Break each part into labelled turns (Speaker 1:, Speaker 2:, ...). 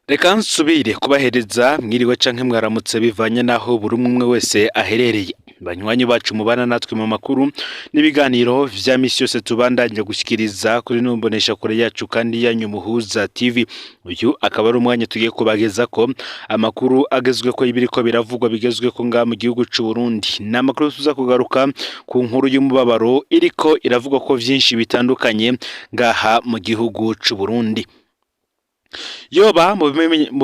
Speaker 1: Reka nsubire kubahereza mwiriwe canke mwaramutse bivanye naho buri umwe wese aherereye. Banywanyi bacu mubana natwe mu makuru n'ibiganiro vya misi yose tubandanya gushikiriza kuri numbonesha kure yacu kandi yanyu Muhuza TV. Uyu akaba ari umwanya tugiye kubageza ko amakuru agezwe ko ibiriko biravugwa bigezwe ko nga mu gihugu c'u Burundi. Namakuru tuza kugaruka ku nkuru y'umubabaro iriko iravugwa ko vyinshi bitandukanye ngaha mu gihugu c'u Burundi. Yoba mu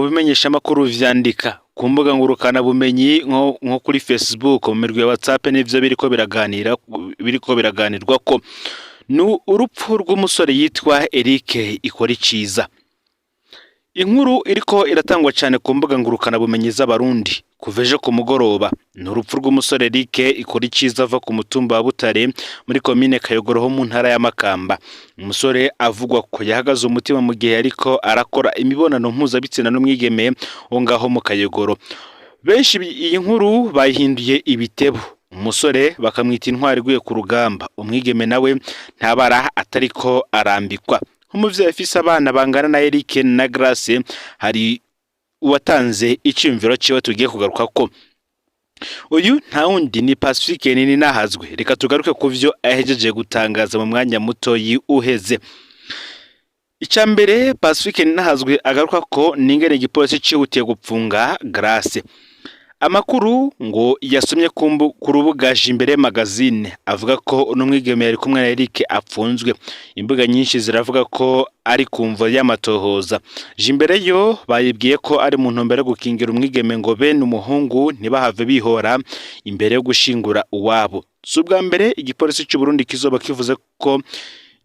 Speaker 1: bimenyesha makuru vyandika ku mbuga ngurukana bumenyi nko kuri Facebook mu mirwi ya WhatsApp n'ivyo biriko biraganirwa ko urupfu rw'umusore yitwa Eric Ikoriciza. Inkuru iriko iratangwa cyane ku mbuga ngurukana bumenyi z'abarundi kuveje ku mugoroba n'urupfu rw'umusore Eric Ikoriciza ava ku mutumba wa Butare muri commune Kayogoro ho mu ntara ya Makamba. Umusore avugwa ko yahagaze umutima mu gihe ariko arakora imibonano mpuzabitsina n'umwigeme wo ngaho mu Kayogoro. Benshi iyi nkuru bayihinduye ibitebo. Umusore bakamwita intwari guye ku rugamba, umwigeme nawe ntabara atariko arambikwa. Umuvyeyi afise abana bangana na Eric na Grace hari uwatanze icimviro ciwe tugiye kugaruka ko. Uyu nta wundi ni Pacifique Ninahazwe. Reka tugaruke ku vyo ahejeje gutangaza mu mwanya muto uheze. Icambere Pacifique Ninahazwe agaruka ko ningene igipolisi cihutiye gupfunga Grace. Amakuru ngo yasomye ku rubuga Jimbere magazine avuga ko n'umwigeme yari kumwe na Eric apfunzwe. Imbuga nyinshi ziravuga ko ari kumva y'amatohoza. Jimbere yo bayibwiye ko ari mu ntumbero yo gukingira umwigeme ngo bene umuhungu ntibahave bihora imbere yo gushingura uwabo. Subwa mbere igipolisi cy'u Burundi kizoba kivuze ko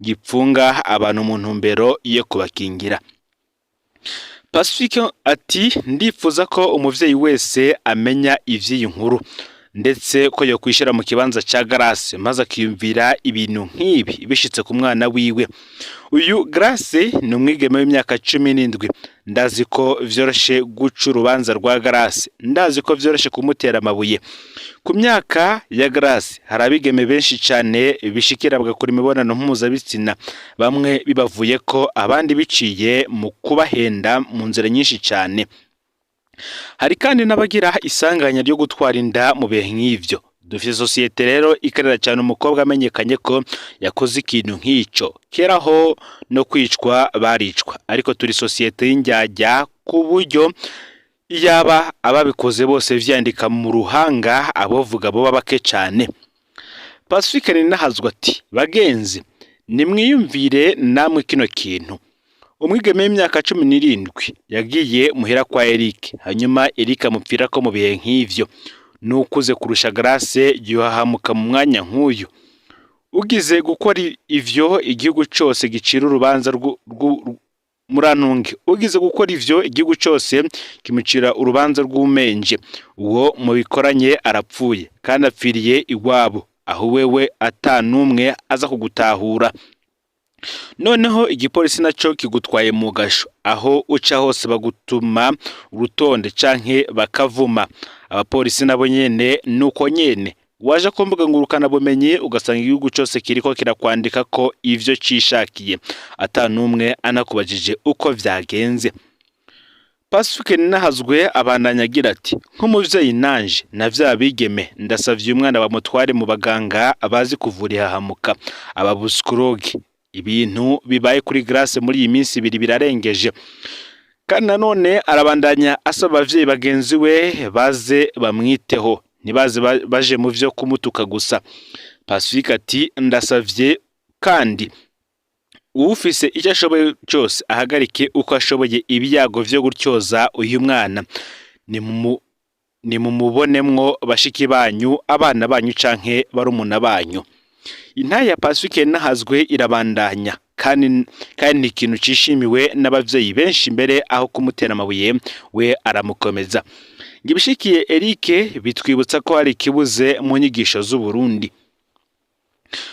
Speaker 1: gipfunga abantu mu ntumbero yo kubakingira. Pacifique ati ndifuza ko umuvyeyi wese amenya ivy'iyi nkuru ndetse ko yo kwishira mu kibanza ca Grace maze akiyumvira ibintu nk'ibi bishitse ku mwana wiwe. Uyu Grace ni umwigeme w'imyaka 17. Ndazi ko vyoroshe guca urubanza rwa Grace, ndazi ko vyoroshe kumutera amabuye. Ku myaka ya Grace harabigeme benshi cyane bishikira bagakora imibonano mpuzabitsina, bamwe bibavuye ko abandi biciye mu kubahenda mu nzira nyinshi cyane. Hari kandi nabagira isanganya ryo gutwara inda mu bihe nk'ivyo. Dufite societe rero ikarera cyane umukobwa amenyekanye ko yakoze ikintu nk'ico. Keraho no kwicwa baricwa, ariko turi societe y'injyajya ku buryo yaba ababikoze bose vyandika mu ruhanga abovuga bo babake cyane. Pacifique Ninahazwe ati bagenzi nimwiyumvire namwe kino kintu. Umwigeme w'imyaka 17 yagiye muhera kwa Eric, hanyuma Eric amupfira ko mu bihe nk'ivyo. Nukuze kurusha Grace yuhahamuka mu mwanya nk'uyu. Ugize gukora ivyo igihugu cyose gicira urubanza muranunge. Ugize gukora ivyo igihugu cyose kimucira urubanza rw'umenje. Uwo mu bikoranye arapfuye kandi apfiriye iwabo, aho wewe atanumwe aza kugutahura. Noneho igipolisi naco kigutwaye mu gasho, aho uca hose bagutuma urutonde canke bakavuma. Abapolisi nabo nyene nuko nyene waje ko mbuga ngurukana bumenyi ugasanga igihugu cyose kiriko kirakwandika ko ivyo cishakiye atanumwe anakubajije uko vyagenze. Pacifique Ninahazwe abandanya agira ati nk'umuvyeyi nanje na vya bigeme ndasavye umwana bamutware mu baganga abazi kuvura ihahamuka ababuskurogi. Ibintu bibaye kuri Grace muri iyi minsi ibiri birarengeje. Kandi nanone arabandanya asaba abavyeyi bagenzi we baze bamwiteho, ntibaze baje mu vyo kumutuka gusa. Pacifique ati ndasavye kandi ufise icyo ashoboye cyose ahagarike uko ashoboye ibyago vyo gutyoza uyu mwana. Ni mumubonemwo bashiki banyu, abana banyu canke barumuna banyu. Intaya Pacifique Ninahazwe irabandanya kandi ikintu cishimiwe n'abavyeyi benshi mbere aho kumutera amabuye we aramukomeza. Ngibishikiye Eric bitwibutsa ko hari kibuze mu nyigisho z'u Burundi.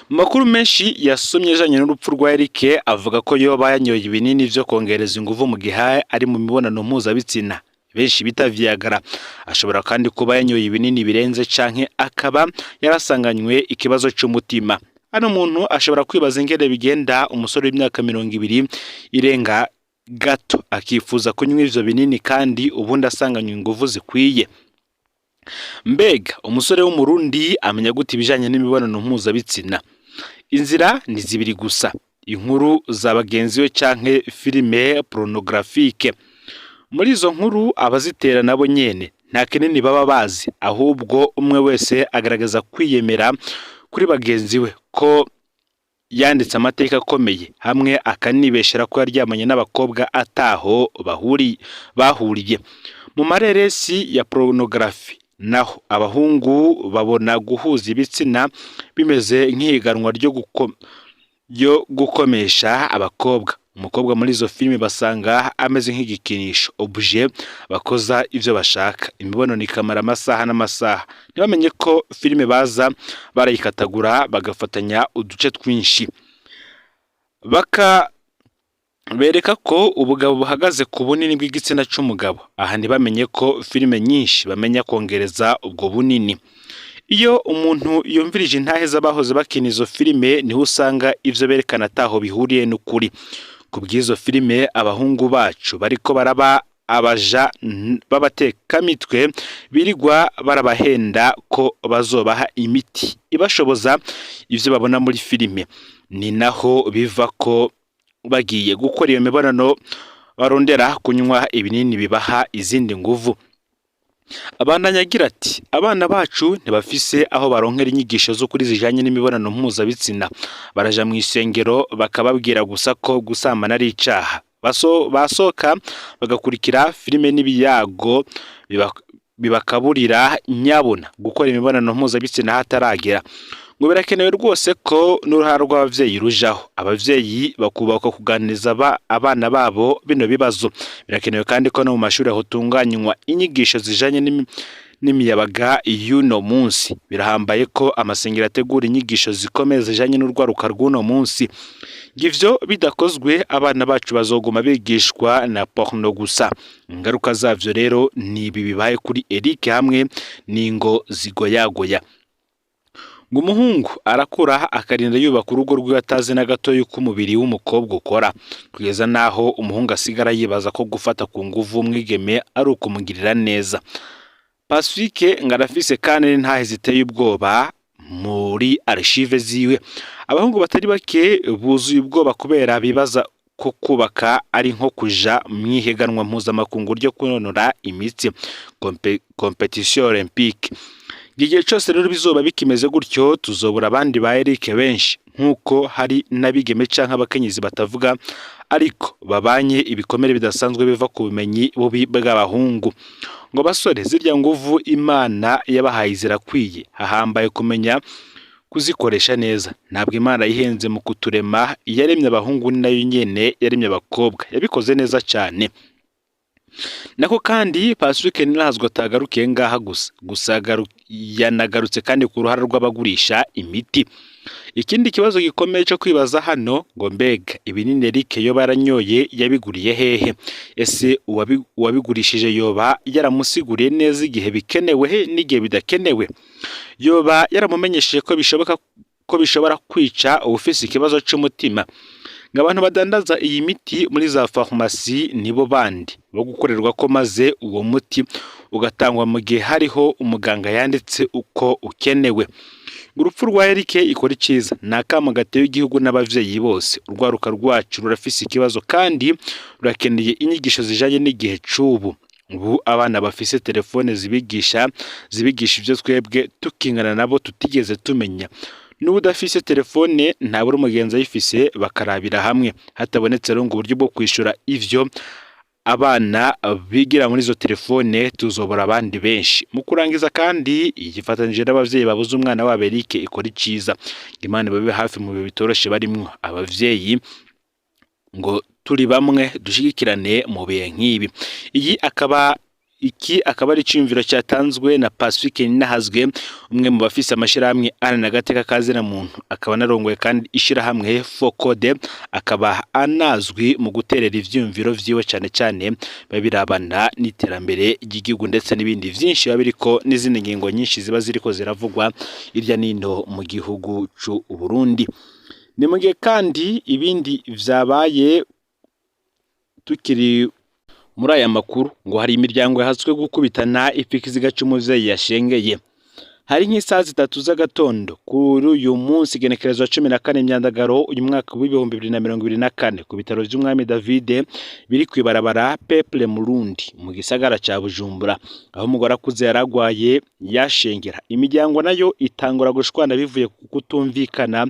Speaker 1: Makuru menshi yasomye janye n'urupfu rwa Eric avuga ko yoba yanyoye ibinini vyo kongereza inguvu mu gihe ari mu mibonano mpuzabitsina. Benshi bita Viagra. Ashobora kandi kuba yanyoye ibinini birenze canke akaba yarasanganywe ikibazo cy'umutima. Ano muntu ashobora kwibaza ingene bigenda umusore w'imyaka 20 irenga gato akifuza kunywa ivyo binini kandi ubundi asanganywe inguvu zikwiye. Mbega umusore w'umurundi amenya gute ibijanye n'imibonano mpuzabitsina? Inzira ni zibiri gusa: inkuru za bagenzi we canke filime pornographique. Muri izo nkuru abazitera nabo nyene nta kinini baba bazi, ahubwo umwe wese agaragaza kwiyemera kuri bagenzi we ko yanditse amateka akomeye, hamwe akanibeshera ko yaryamanye n'abakobwa ataho bahuriye. Mu mareresi ya pornography naho abahungu babona guhuza ibitsina bimeze nk'ihiganwa ryo gukomesha abakobwa. Umukobwa muri izo filime basanga ameze nk'igikinisho, objet bakoza ivyo bashaka. Imibonano ikamara amasaha n'amasaha, ntibamenye ko filime baza barayikatagura bagafatanya uduce twinshi, bereka ko ubugabo buhagaze ku bunini bw'igitsina c'umugabo. Aha ntibamenye ko filime nyinshi bamenya kongereza ubwo bunini. Iyo umuntu yumvirije intahe z'abahoze bakina izo filime, niho usanga ivyo berekana ataho bihuriye n'ukuri. Kubw'izo filime abahungu bacu bariko baraba abaja b'abatekamitwe birigwa barabahenda ko bazobaha imiti ibashoboza ivyo babona muri filime. Ni naho biva ko bagiye gukora iyo mibonano barondera kunywa ibinini bibaha izindi nguvu. Abandanya agira ati: abana bacu ntibafise aho baronkera inyigisho zo kuri zijanye n'imibonano mpuzabitsina. Baraja mu isengero bakababwira gusa ko gusambana ari icaha. Basoka bagakurikira filime n'ibiyago bibakaburira nyabona gukora imibonano mpuzabitsina hataragera. Ngo birakenewe rwose ko n'uruhara rw'abavyeyi rujaho, abavyeyi bakubaka kuganiriza abana babo bino bibazo. Birakenewe kandi ko no mu mashuri hotunganywa inyigisho zijanye n'imiyabaga y'uno munsi. Birahambaye ko amasengero ategura inyigisho zikomeye zijanye n'urwaruka rw'uno munsi. Givyo bidakozwe abana bacu bazoguma bigishwa na porno gusa. Ingaruka zavyo rero ni ibi bibaye kuri Eric hamwe n'ingo zigoyagoya. Ngo umuhungu arakura akarinda yubaka urugo rwe atazi na gato yuko umubiri w'umukobwa ukora, kugeza naho umuhungu asigara yibaza ko gufata ku nguvu umwigeme ari ukumugirira neza. Pacifique ngarafise kandi ntahe ziteye ubwoba muri archive ziwe. Abahungu batari bake buzuye ubwoba kubera bibaza ko kubaka ari nko kuja mwiheganwa mpuzamakungu ryo kunonora imitsi, competition olympique. Igihe cyose rero bizoba bikimeze gutyo, tuzobura abandi ba Eric benshi, nkuko hari n'abigeme canke abakenyezi batavuga ariko babanye ibikomere bidasanzwe biva ku bumenyi bubi bw'abahungu. Ngo basore, zirya nguvu Imana yabahaye zirakwiye, hahambaye kumenya kuzikoresha neza. Ntabwo Imana yihenze mu kuturema, yaremye abahungu ni nayo nyene yaremye abakobwa, yabikoze neza cyane. Nako kandi Pacifique ntirazwa atagarukiye ngaha gusa yanagarutse kandi ku ruhara rw'abagurisha imiti. Ikindi kibazo gikomeye cyo kwibaza hano, ngo mbega ibinini Eric yo baranyoye yabiguriye hehe? Ese uwabigurishije yoba yaramusiguriye neza igihe bikenewe n'igihe bidakenewe? Yoba yaramumenyesheje ko bishobora kwica ubufise ikibazo cy'umutima? Ngabantu badandaza iyi miti muri za farumasi nibo bandi bo gukorerwa ko maze uwo muti ugatangwa mu gihe hariho umuganga yanditse uko ukenewe. Urupfu rwa Eric ikora iciza, nakama gatewe igihugu n'abavyeyi bose. Urwaruka rwacu rurafise ikibazo kandi rurakeneye inyigisho zijanye n'igihe c'ubu. Ubu abana bafise telefone zibigisha ivyo twebwe tukingana nabo tutigeze tumenya. N'ubudafise telefone ntabura umugenzi ayifise bakarabira hamwe. Hatabonetse rero ngo uburyo bwo kwishura ivyo abana bigira muri izo telefone, tuzobora abandi benshi. Mu kurangiza kandi igifatanije n'abavyeyi babuze umwana wa Eric ikora iciza. Imana babe hafi mu bihe bitoroshe barimwo. Abavyeyi ngo turi bamwe dushigikirane mu bihe nk'ibi. Iki akaba ari cyumviro cyatanzwe na Pacifique Ninahazwe, umwe mu bafise amashirahamwe na gateka kazina muntu, akaba narongoye kandi ishirahamwe Focode, akaba anazwi mu guterera ivyumviro vyiwe cyane cyane babirabana n'iterambere ry'igihugu ndetse n'ibindi vyinshi babiriko n'izindi ngingo nyinshi ziba ziriko ziravugwa irya nino mu gihugu c'u Burundi. Ni mu gihe kandi ibindi vyabaye tukiri muri aya makuru ngo hari imiryango yahatswe gukubitana ipfa ikiziga cy'umuvyeyi yashengeye. Hari nk'isaha 3 z'agatondo kuri uyu munsi igenekerezo wa 14 Myandagaro uyu mwaka w'ibihumbi 2024 ku bitaro by'umwami David biri kwibarabara Peuple Murundi mu gisagara ca Bujumbura, aho umugore akuze yaragwaye yashengera. Imiryango nayo itangura gushwana bivuye ku kutumvikana,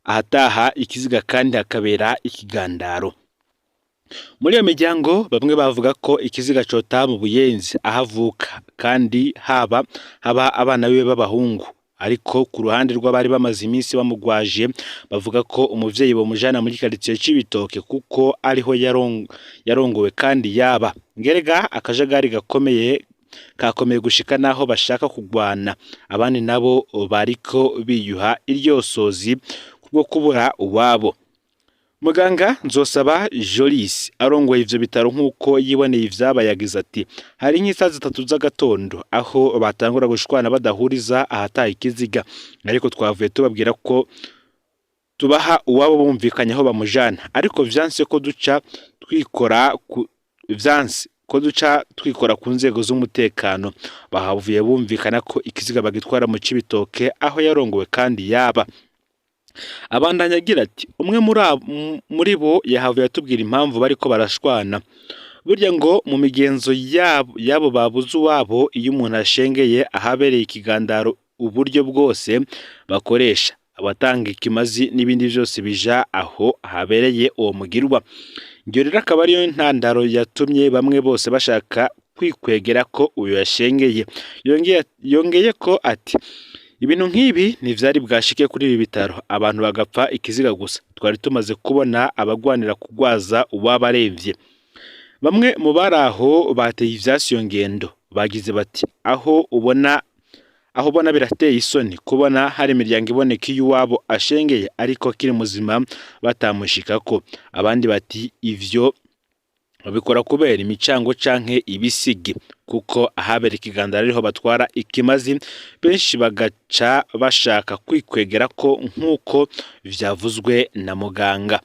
Speaker 1: ahataha ikiziga kandi hakabera ikigandaro. Muri iyo miryango bamwe bavuga ko ikiziga cota mu Buyenzi ahavuka kandi haba abana biwe b'abahungu, ariko ku ruhande rw'abari bamaze iminsi bamugwaje bavuga ko umuvyeyi bomujana muri quartier Cibitoke kuko ariho yarongowe kandi yaba ngerega akajagari kakomeye gushika naho bashaka kugwana. Abandi nabo bariko biyuha iryosozi kubwo kubura uwabo. Muganga Nzosaba Jolis arongoye ivyo bitaro nkuko yiboneye ivyabaye yagize ati hari nk'isaha 3 z'agatondo aho batangura gushwana badahuriza ahataye ikiziga, ariko twavuye tubabwira ko tubaha uwabo bumvikanye aho bamujana, ariko vyanse ko duca twikora ku nzego z'umutekano. Bahavuye bumvikana ko ikiziga bagitwara mu Cibitoke aho yarongowe kandi yaba. Abandanya agira ati umwe muri bo yahavuye atubwira impamvu bariko barashwana. Burya ngo mu migenzo yabo babuze uwabo iyo umuntu ashengeye ahabereye ikigandaro uburyo bwose bakoresha abatanga ikimazi n'ibindi byose bija aho habereye uwo mugirwa. Ngyo rero akaba ariyo ntandaro yatumye bamwe bose bashaka kwikwegera ko uyu yashengeye. Yongeye ko ati ibintu nk'ibi ntivyari bwashike kuri ibi bitaro, abantu bagapfa ikiziga gusa, twari tumaze kubona abagwanira kugwaza uwabarevye. Bamwe mu baraho bateye ivyasi iyo ngendo bagize bati aho ubona birateye isoni kubona hari imiryango iboneka iyo uwabo ashengeye ariko kiri muzima batamushikako. Abandi bati ivyo babikora kubera imicango canke ibisigi, kuko ahabera ikigandaro ariho batwara ikimazi benshi bagaca bashaka kwikwegera ko nkuko vyavuzwe na muganga.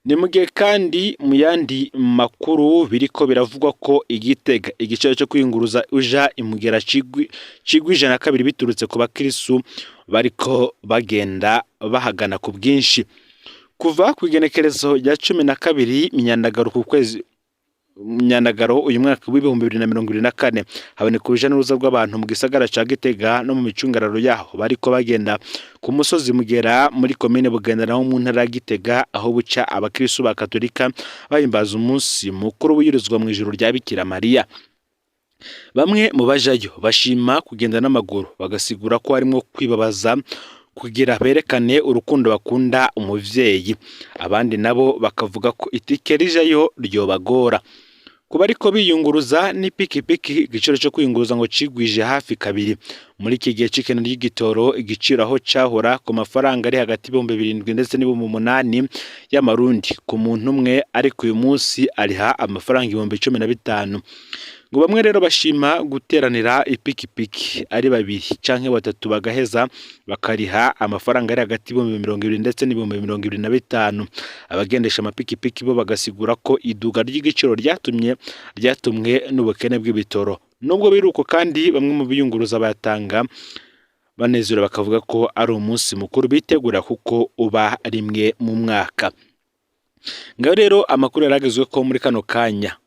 Speaker 1: Ni mugihe kandi mu yandi makuru biriko biravugwa ko Igitega igiciro cyo kwinguruza uja imugera cigwi 102 biturutse ku bakirisu bariko bagenda bahagana ku bwinshi. Kuva ku igenekerezo rya 12 Myandagaro ku kwezi Myandagaro uyu mwaka w'ibihumbi 2024 haboneka uruja n'uruza rw'abantu mu gisagara ca Gitega no mu micungararo yaho bariko bagenda ku musozi Mugera muri komine Bugenda naho mu ntara ya Gitega, aho buca abakristo ba Katolika bahimbaza umunsi mukuru w'irizwa mu ijuru rya Bikira Mariya. Bamwe mu bajayo bashima kugenda n'amaguru bagasigura ko harimo kwibabaza kugira berekane urukundo bakunda umuvyeyi. Abandi nabo bakavuga ko itike rijayo ryobagora. Kuba ariko biyunguruza n'ipikipiki igiciro cyo kwiyunguruza ngo cigwije hafi kabiri muri iki gihe cikene ry'igitoro, igiciro aho cahora ku mafaranga ari hagati y'ibihumbi 7 ndetse n'ibihumbi 8 y'amarundi ku muntu umwe, ariko uyu munsi ariha amafaranga ibihumbi 15. Ngo bamwe rero bashima guteranira ipikipiki ari babiri canke batatu bagaheza bakariha amafaranga ari hagati y'ibihumbi 20 ndetse n'ibihumbi 25. Abagendesha amapikipiki bo bagasigura ko iduga ry'igiciro ryatumwe n'ubukene bw'ibitoro. Nubwo biruko kandi bamwe mu biyunguruza bayatanga banezera bakavuga ko ari umunsi mukuru bitegura kuko uba rimwe mu mwaka. Ngaho rero amakuru yaragezwe ko muri kano kanya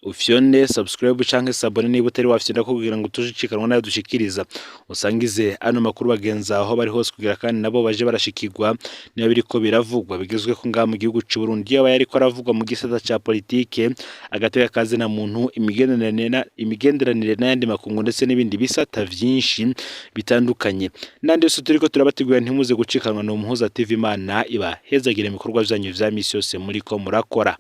Speaker 1: ufyone subscribe canke sabone niba utari wafyenda kugira ngo tujikikanwa nayo dushikiriza, usangize ano makuru bagenza aho bari hose kugira kandi nabo baje barashikirwa niba biriko biravugwa bigezwe ko ngaha mu gihugu cy'u Burundi. Yaba yariko aravugwa mu gisata ca politike, agateka kazi na muntu, imigenderanire n'ayandi makungu ndetse n'ibindi bisata vyinshi bitandukanye. Nandi yose turiko turabategura ntimuze gucikanwa no Muhuza TV. Imana iba hezagire ibikorwa byanyu vya misi yose muri ko murakora.